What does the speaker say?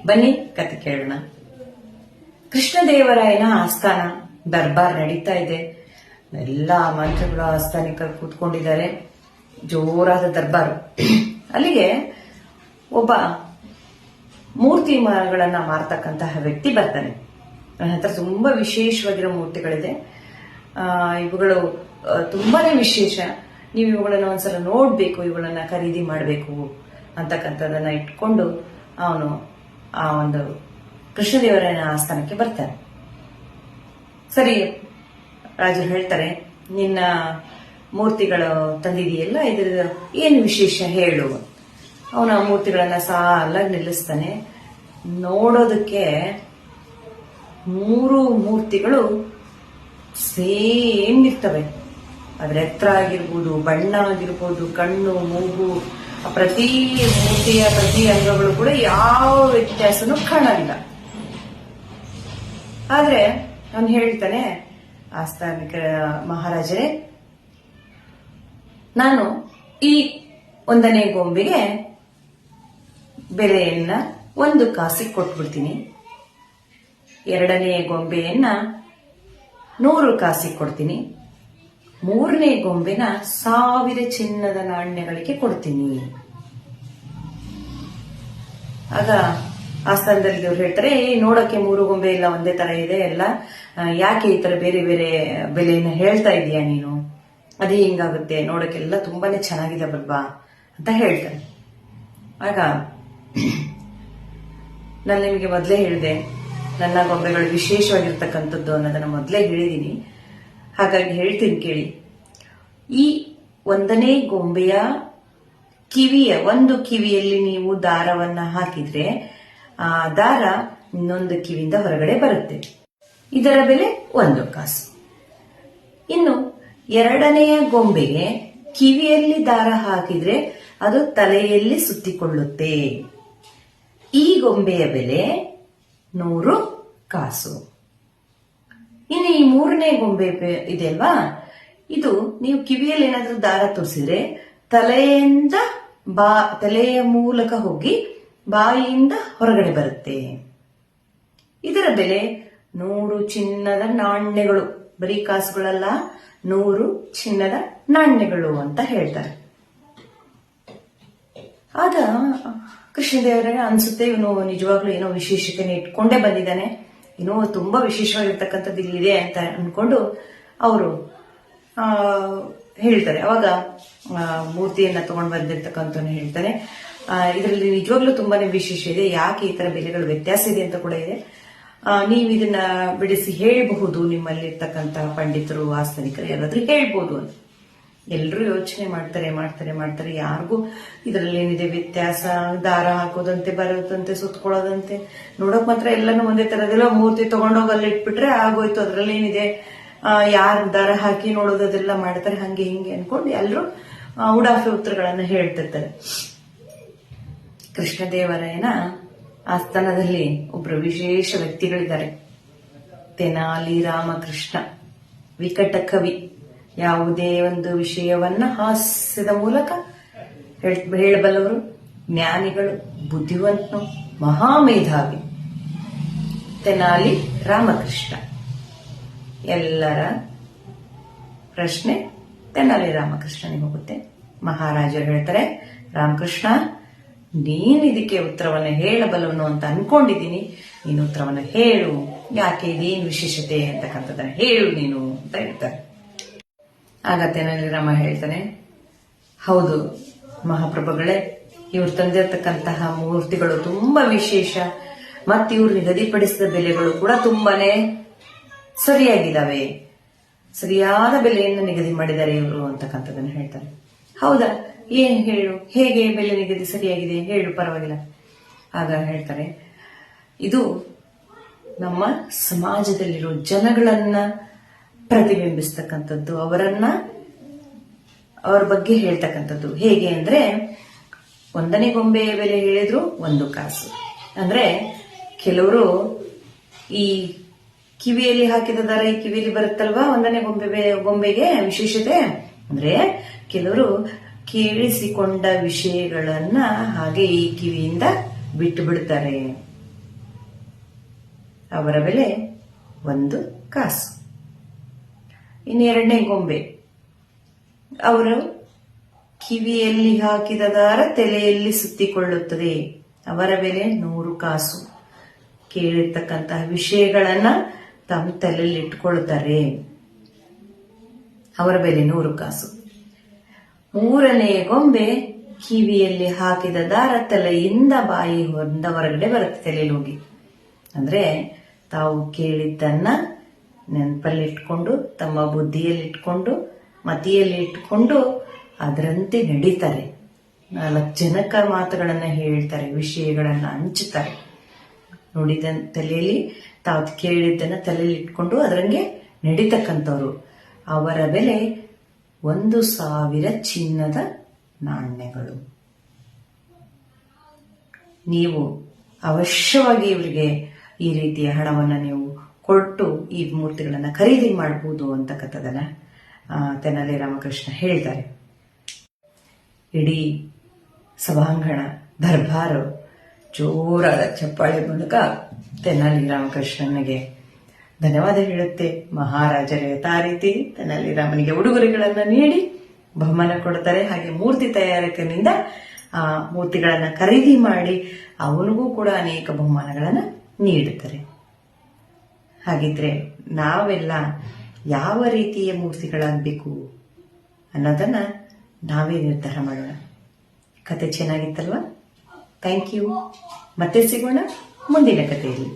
ಬನ್ನಿ ಕತೆ ಕೇಳೋಣ. ಕೃಷ್ಣದೇವರಾಯನ ಆಸ್ಥಾನ ದರ್ಬಾರ್ ನಡೀತಾ ಇದೆ. ಎಲ್ಲಾ ಮಂತ್ರಿಗಳು ಆಸ್ಥಾನಿಕರು ಕೂತ್ಕೊಂಡಿದ್ದಾರೆ. ಜೋರಾದ ದರ್ಬಾರು. ಅಲ್ಲಿಗೆ ಒಬ್ಬ ಮೂರ್ತಿಗಳನ್ನ ಮಾರ್ತಕ್ಕಂತಹ ವ್ಯಕ್ತಿ ಬರ್ತಾನೆ. ನನ್ನ ಹತ್ರ ತುಂಬಾ ವಿಶೇಷವಾಗಿರೋ ಮೂರ್ತಿಗಳಿದೆ. ಇವುಗಳು ತುಂಬಾನೇ ವಿಶೇಷ. ನೀವು ಇವುಗಳನ್ನ ಒಂದ್ಸಲ ನೋಡ್ಬೇಕು, ಇವುಗಳನ್ನ ಖರೀದಿ ಮಾಡಬೇಕು ಅಂತಕ್ಕಂಥದನ್ನ ಇಟ್ಕೊಂಡು ಅವನು ಆ ಒಂದು ಕೃಷ್ಣದೇವರಾಯನ ಆಸ್ಥಾನಕ್ಕೆ ಬರ್ತಾನೆ. ಸರಿ, ರಾಜರು ಹೇಳ್ತಾರೆ, ನಿನ್ನ ಮೂರ್ತಿಗಳು ತಂದಿದೆಯಲ್ಲ, ಇದ್ರ ಏನು ವಿಶೇಷ ಹೇಳು. ಅವನ ಮೂರ್ತಿಗಳನ್ನ ಸಾಲಾಗಿ ನಿಲ್ಲಿಸ್ತಾನೆ. ನೋಡೋದಕ್ಕೆ 3 ಮೂರ್ತಿಗಳು ಸೇಮ್ ಇರ್ತವೆ. ಅದ್ರ ಎತ್ತರ ಆಗಿರ್ಬೋದು, ಬಣ್ಣ ಆಗಿರ್ಬೋದು, ಕಣ್ಣು, ಮೂಗು, ಪ್ರತಿ ಮೂರ್ತಿಯ ಪ್ರತಿ ಅಂಗಗಳು ಕೂಡ ಯಾವ ವ್ಯತ್ಯಾಸನೂ ಕಾಣಲ್ಲ. ಆದ್ರೆ ಅವನು ಹೇಳ್ತಾನೆ, ಆಸ್ಥಾನಿಕ ಮಹಾರಾಜರೇ, ನಾನು ಈ 1ನೇ ಗೊಂಬೆಗೆ ಬೆಲೆಯನ್ನ 1 ಕಾಸಿಗೆ ಕೊಟ್ಬಿಡ್ತೀನಿ. 2ನೇ ಗೊಂಬೆಯನ್ನ 100 ಕಾಸಿಗೆ ಕೊಡ್ತೀನಿ. 3ನೇ ಗೊಂಬೆನ 1000 ಚಿನ್ನದ ನಾಣ್ಯಗಳಿಗೆ ಕೊಡ್ತೀನಿ. ಆಗ ಆಸ್ಥಾನದಲ್ಲಿ ಇವ್ರು ಹೇಳ್ತಾರೆ, ನೋಡಕ್ಕೆ 3 ಗೊಂಬೆ ಎಲ್ಲ ಒಂದೇ ತರ ಇದೆ, ಎಲ್ಲ ಯಾಕೆ ಈ ತರ ಬೇರೆ ಬೇರೆ ಬೆಲೆಯನ್ನ ಹೇಳ್ತಾ ಇದೀಯ ನೀನು? ಅದೇ ಹಿಂಗಾಗುತ್ತೆ, ನೋಡಕ್ಕೆಲ್ಲ ತುಂಬಾನೇ ಚೆನ್ನಾಗಿದೆ ಬಲ್ವಾ ಅಂತ ಹೇಳ್ತಾರೆ. ಆಗ ನಾನು ನಿಮಗೆ ಮೊದಲೇ ಹೇಳಿದೆ, ನನ್ನ ಗೊಂಬೆಗಳು ವಿಶೇಷವಾಗಿರ್ತಕ್ಕಂಥದ್ದು ಅನ್ನೋದನ್ನ ಮೊದಲೇ ಹೇಳಿದೀನಿ. ಹಾಗಾಗಿ ಹೇಳ್ತೀನಿ ಕೇಳಿ. ಈ 1ನೇ ಗೊಂಬೆಯ ಕಿವಿಯ ಒಂದು ಕಿವಿಯಲ್ಲಿ ನೀವು ದಾರವನ್ನ ಹಾಕಿದ್ರೆ ಆ ದಾರ ಇನ್ನೊಂದು ಕಿವಿಯಿಂದ ಹೊರಗಡೆ ಬರುತ್ತೆ. ಇದರ ಬೆಲೆ 1 ಕಾಸು. ಇನ್ನು 2ನೇ ಗೊಂಬೆಗೆ ಕಿವಿಯಲ್ಲಿ ದಾರ ಹಾಕಿದ್ರೆ ಅದು ತಲೆಯಲ್ಲಿ ಸುತ್ತಿಕೊಳ್ಳುತ್ತೆ. ಈ ಗೊಂಬೆಯ ಬೆಲೆ 100 ಕಾಸು. ಇನ್ನು ಈ 3ನೇ ಗೊಂಬೆ ಇದೆ ಅಲ್ವಾ, ಇದು ನೀವು ಕಿವಿಯಲ್ಲಿ ಏನಾದ್ರೂ ದಾರ ತೋರಿಸಿದ್ರೆ ತಲೆಯ ಮೂಲಕ ಹೋಗಿ ಬಾಯಿಯಿಂದ ಹೊರಗಡೆ ಬರುತ್ತೆ. ಇದರ ಬೆಲೆ 100 ಚಿನ್ನದ ನಾಣ್ಯಗಳು, ಬರೀ ಕಾಸುಗಳಲ್ಲ, 100 ಚಿನ್ನದ ನಾಣ್ಯಗಳು ಅಂತ ಹೇಳ್ತಾರೆ. ಆಗ ಕೃಷ್ಣದೇವರಿಗೆ ಅನ್ಸುತ್ತೆ, ಇವನು ನಿಜವಾಗ್ಲೂ ಏನೋ ವಿಶೇಷತೆಯನ್ನು ಇಟ್ಕೊಂಡೇ ಬಂದಿದ್ದಾನೆ, ಏನೋ ತುಂಬಾ ವಿಶೇಷವಾಗಿರ್ತಕ್ಕಂಥದ್ದು ಇಲ್ಲಿದೆ ಅಂತ ಅನ್ಕೊಂಡು ಅವರು ಹೇಳ್ತಾರೆ. ಅವಾಗ ಮೂರ್ತಿಯನ್ನ ತಗೊಂಡು ಬಂದಿರ್ತಕ್ಕಂಥವ್ನು ಹೇಳ್ತಾನೆ, ಇದರಲ್ಲಿ ನಿಜವಾಗ್ಲೂ ತುಂಬಾನೇ ವಿಶೇಷ ಇದೆ, ಯಾಕೆ ಈ ತರ ಬೆಲೆಗಳು ವ್ಯತ್ಯಾಸ ಇದೆ ಅಂತ ಕೂಡ ಇದೆ. ನೀವು ಇದನ್ನ ಬಿಡಿಸಿ ಹೇಳಬಹುದು, ನಿಮ್ಮಲ್ಲಿರ್ತಕ್ಕಂತಹ ಪಂಡಿತರು, ಆಸ್ಥಾನಿಕರು ಯಾರಾದ್ರೂ ಹೇಳ್ಬೋದು ಅಂತ. ಎಲ್ರೂ ಯೋಚನೆ ಮಾಡ್ತಾರೆ. ಯಾರಿಗೂ ಇದರಲ್ಲಿ ಏನಿದೆ ವ್ಯತ್ಯಾಸ, ದಾರ ಹಾಕೋದಂತೆ, ಬರೋದಂತೆ, ಸುತ್ಕೊಳ್ಳೋದಂತೆ, ನೋಡಕ್ ಮಾತ್ರ ಎಲ್ಲಾನು ಒಂದೇ ತರದೆಲ್ಲ. ಮೂರ್ತಿ ತಗೊಂಡೋಗಿ ಅಲ್ಲಿ ಇಟ್ಬಿಟ್ರೆ ಆಗೋಯ್ತು, ಅದ್ರಲ್ಲಿ ಏನಿದೆ, ಯಾರು ದಾರ ಹಾಕಿ ನೋಡೋದು ಅದೆಲ್ಲ ಮಾಡ್ತಾರೆ, ಹಂಗೆ ಹಿಂಗೆ ಅನ್ಕೊಂಡು ಎಲ್ಲರೂ ಉಡಾಫೆ ಉತ್ತರಗಳನ್ನ ಹೇಳ್ತಿರ್ತಾರೆ. ಕೃಷ್ಣದೇವರಾಯನ ಆಸ್ಥಾನದಲ್ಲಿ ಒಬ್ರು ವಿಶೇಷ ವ್ಯಕ್ತಿಗಳಿದ್ದಾರೆ. ತೆನಾಲಿ ರಾಮಕೃಷ್ಣ, ವಿಕಟ ಕವಿ. ಯಾವುದೇ ಒಂದು ವಿಷಯವನ್ನ ಹಾಸ್ಯದ ಮೂಲಕ ಹೇಳಬಲ್ಲವರು, ಜ್ಞಾನಿಗಳು, ಬುದ್ಧಿವಂತನು, ಮಹಾಮೇಧಾವಿ ತೆನಾಲಿ ರಾಮಕೃಷ್ಣ. ಎಲ್ಲರ ಪ್ರಶ್ನೆ ತೆನಾಲಿ ರಾಮಕೃಷ್ಣನಿಗೆ ಹೋಗುತ್ತೆ. ಮಹಾರಾಜರು ಹೇಳ್ತಾರೆ, ರಾಮಕೃಷ್ಣ, ನೀನು ಇದಕ್ಕೆ ಉತ್ತರವನ್ನು ಹೇಳಬಲ್ಲವನು ಅಂತ ಅನ್ಕೊಂಡಿದ್ದೀನಿ, ನೀನು ಉತ್ತರವನ್ನು ಹೇಳು, ಯಾಕೆ ಇದೇನು ವಿಶೇಷತೆ ಅಂತಕ್ಕಂಥದ್ದನ್ನ ಹೇಳು ನೀನು ಅಂತ ಹೇಳ್ತಾರೆ. ಆಗ ತೆನಾಲಿ ರಾಮ ಹೇಳ್ತಾನೆ, ಹೌದು ಮಹಾಪ್ರಭುಗಳೇ, ಇವ್ರು ತಂದಿರತಕ್ಕಂತಹ ಮೂರ್ತಿಗಳು ತುಂಬಾ ವಿಶೇಷ, ಮತ್ತು ಇವ್ರು ನಿಗದಿಪಡಿಸಿದ ಬೆಲೆಗಳು ಕೂಡ ತುಂಬಾನೇ ಸರಿಯಾಗಿದ್ದಾವೆ, ಸರಿಯಾದ ಬೆಲೆಯನ್ನು ನಿಗದಿ ಮಾಡಿದ್ದಾರೆ ಇವರು ಅಂತಕ್ಕಂಥದ್ದನ್ನು ಹೇಳ್ತಾರೆ. ಹೌದಾ, ಏನ್ ಹೇಳು, ಹೇಗೆ ಬೆಲೆ ನಿಗದಿ ಸರಿಯಾಗಿದೆ ಹೇಳು, ಪರವಾಗಿಲ್ಲ. ಆಗ ಹೇಳ್ತಾರೆ, ಇದು ನಮ್ಮ ಸಮಾಜದಲ್ಲಿರೋ ಜನಗಳನ್ನ ಪ್ರತಿಬಿಂಬಿಸ್ತಕ್ಕಂಥದ್ದು, ಅವರ ಬಗ್ಗೆ ಹೇಳ್ತಕ್ಕಂಥದ್ದು. ಹೇಗೆ ಅಂದ್ರೆ, 1ನೇ ಗೊಂಬೆಯ ಬೆಲೆ ಹೇಳಿದ್ರು 1 ಕಾಸು. ಅಂದ್ರೆ ಕೆಲವರು ಈ ಕಿವಿಯಲ್ಲಿ ಹಾಕಿದ ದಾರ ಈ ಕಿವಿಯಲ್ಲಿ ಬರುತ್ತಲ್ವಾ, 1ನೇ ಗೊಂಬೆಗೆ ವಿಶೇಷತೆ ಅಂದ್ರೆ, ಕೆಲವರು ಕೇಳಿಸಿಕೊಂಡ ವಿಷಯಗಳನ್ನ ಹಾಗೆ ಈ ಕಿವಿಯಿಂದ ಬಿಟ್ಟು ಬಿಡ್ತಾರೆ. ಅವರ ಬೆಲೆ 1 ಕಾಸು. ಇನ್ನೆರಡನೇ ಗೊಂಬೆ, ಅವರು ಕಿವಿಯಲ್ಲಿ ಹಾಕಿದ ದಾರ ತಲೆಯಲ್ಲಿ ಸುತ್ತಿಕೊಳ್ಳುತ್ತದೆ. ಅವರ ಬೆಲೆ 100 ಕಾಸು. ಕೇಳಿರ್ತಕ್ಕಂತಹ ವಿಷಯಗಳನ್ನ ತಮ್ಮ ತಲೆಯಲ್ಲಿ ಇಟ್ಕೊಳ್ತಾರೆ. ಅವರ ಬೆಲೆ 100 ಕಾಸು. ಮೂರನೇ ಗೊಂಬೆ, ಕಿವಿಯಲ್ಲಿ ಹಾಕಿದ ದಾರ ತಲೆಯಿಂದ ಬಾಯಿ ಹೊರಗಡೆ ಬರುತ್ತೆ, ತಲೆಯಲ್ಲಿ ಹೋಗಿ. ಅಂದ್ರೆ ತಾವು ಕೇಳಿದ್ದನ್ನ ನೆನಪಲ್ಲಿ ಇಟ್ಕೊಂಡು, ತಮ್ಮ ಬುದ್ಧಿಯಲ್ಲಿ ಇಟ್ಕೊಂಡು, ಮತಿಯಲ್ಲಿ ಇಟ್ಕೊಂಡು ಅದರಂತೆ ನಡೀತಾರೆ. 4 ಜನಕ ಮಾತುಗಳನ್ನ ಹೇಳ್ತಾರೆ, ವಿಷಯಗಳನ್ನ ಹಂಚುತ್ತಾರೆ. ನೋಡಿದ ತಲೆಯಲ್ಲಿ ತಾವು ಕೇಳಿದ್ದನ್ನ ತಲೆಯಲ್ಲಿ ಇಟ್ಕೊಂಡು ಅದರಂಗೆ ನಡೀತಕ್ಕಂಥವ್ರು. ಅವರ ಬೆಲೆ 1,000 ಚಿನ್ನದ ನಾಣ್ಯಗಳು. ನೀವು ಅವಶ್ಯವಾಗಿ ಇವರಿಗೆ ಈ ರೀತಿಯ ಹಣವನ್ನ ನೀವು ಕೊಟ್ಟು ಈ ಮೂರ್ತಿಗಳನ್ನ ಖರೀದಿ ಮಾಡಬಹುದು ಅಂತಕ್ಕಂಥದನ್ನ ತೆನಾಲಿ ರಾಮಕೃಷ್ಣ ಹೇಳ್ತಾರೆ. ಇಡೀ ಸಭಾಂಗಣ ದರ್ಬಾರು ಜೋರಾದ ಚಪ್ಪಾಳೆ ಮೂಲಕ ತೆನಾಲಿ ರಾಮಕೃಷ್ಣನಿಗೆ ಧನ್ಯವಾದ ಹೇಳುತ್ತೆ. ಮಹಾರಾಜರೇ ಯಥಾ ರೀತಿ ತೆನಾಲಿ ರಾಮನಿಗೆ ಉಡುಗೊರೆಗಳನ್ನ ನೀಡಿ ಬಹುಮಾನ ಕೊಡ್ತಾರೆ. ಹಾಗೆ ಮೂರ್ತಿ ತಯಾರಕನಿಂದ ಆ ಮೂರ್ತಿಗಳನ್ನ ಖರೀದಿ ಮಾಡಿ ಅವನಿಗೂ ಕೂಡ ಅನೇಕ ಬಹುಮಾನಗಳನ್ನ ನೀಡುತ್ತಾರೆ. ಹಾಗಿದ್ರೆ ನಾವೆಲ್ಲ ಯಾವ ರೀತಿಯ ಮೂರ್ತಿಗಳಾಗಬೇಕು ಅನ್ನೋದನ್ನ ನಾವೇ ನಿರ್ಧಾರ ಮಾಡೋಣ. ಕತೆ ಚೆನ್ನಾಗಿತ್ತಲ್ವಾ? Thank you. ಮತ್ತೆ ಸಿಗೋಣ ಮುಂದಿನ ಕಥೆಯಲ್ಲಿ.